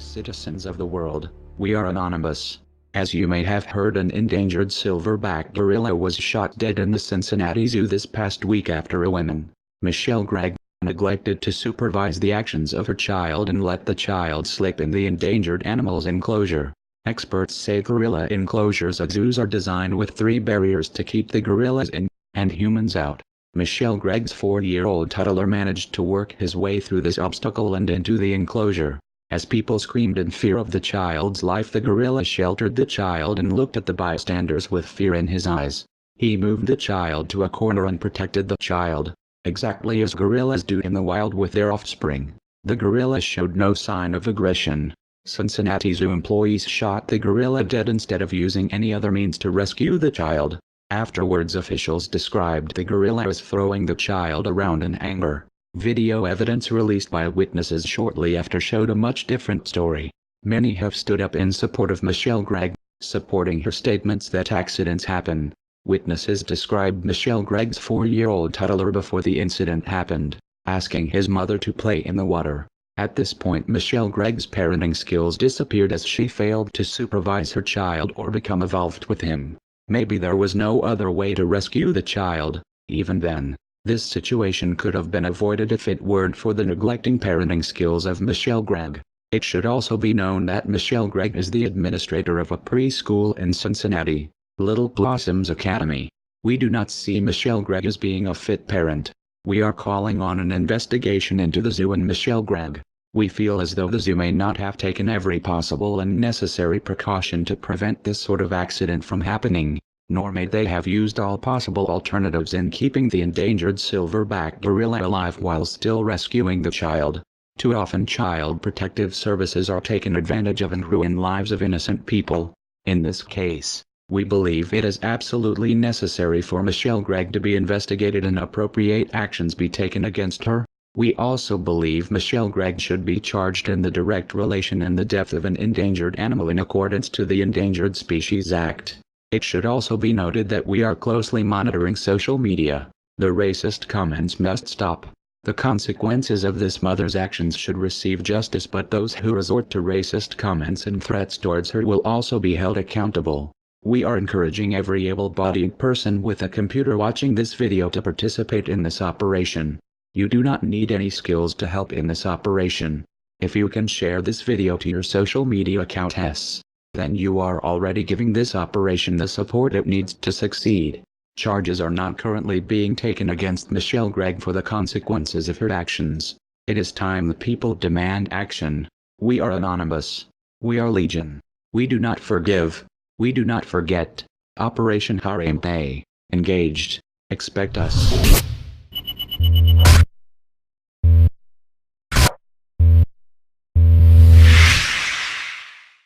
citizens of the world. We are anonymous. As you may have heard, an endangered silverback gorilla was shot dead in the Cincinnati Zoo this past week after a woman, Michelle Gregg, neglected to supervise the actions of her child and let the child sleep in the endangered animal's enclosure. Experts say gorilla enclosures at zoos are designed with 3 barriers to keep the gorillas in, and humans out. Michelle Gregg's 4-year-old toddler managed to work his way through this obstacle and into the enclosure. As people screamed in fear of the child's life, the gorilla sheltered the child and looked at the bystanders with fear in his eyes. He moved the child to a corner and protected the child, exactly as gorillas do in the wild with their offspring. The gorilla showed no sign of aggression. Cincinnati Zoo employees shot the gorilla dead instead of using any other means to rescue the child. Afterwards, officials described the gorilla as throwing the child around in anger. Video evidence released by witnesses shortly after showed a much different story. Many have stood up in support of Michelle Gregg, supporting her statements that accidents happen. Witnesses described Michelle Gregg's 4-year-old toddler before the incident happened, asking his mother to play in the water. At this point, Michelle Gregg's parenting skills disappeared as she failed to supervise her child or become involved with him. Maybe there was no other way to rescue the child. Even then, this situation could have been avoided if it weren't for the neglecting parenting skills of Michelle Gregg. It should also be known that Michelle Gregg is the administrator of a preschool in Cincinnati, Little Blossoms Academy. We do not see Michelle Gregg as being a fit parent. We are calling on an investigation into the zoo and Michelle Gregg. We feel as though the zoo may not have taken every possible and necessary precaution to prevent this sort of accident from happening, nor may they have used all possible alternatives in keeping the endangered silverback gorilla alive while still rescuing the child. Too often child protective services are taken advantage of and ruin lives of innocent people. In this case, we believe it is absolutely necessary for Michelle Gregg to be investigated and appropriate actions be taken against her. We also believe Michelle Gregg should be charged in the direct relation in the death of an endangered animal in accordance to the Endangered Species Act. It should also be noted that we are closely monitoring social media. The racist comments must stop. The consequences of this mother's actions should receive justice, but those who resort to racist comments and threats towards her will also be held accountable. We are encouraging every able-bodied person with a computer watching this video to participate in this operation. You do not need any skills to help in this operation. If you can share this video to your social media accounts, then you are already giving this operation the support it needs to succeed. Charges are not currently being taken against Michelle Gregg for the consequences of her actions. It is time the people demand action. We are anonymous. We are legion. We do not forgive. We do not forget. Operation Harambe. Engaged. Expect us.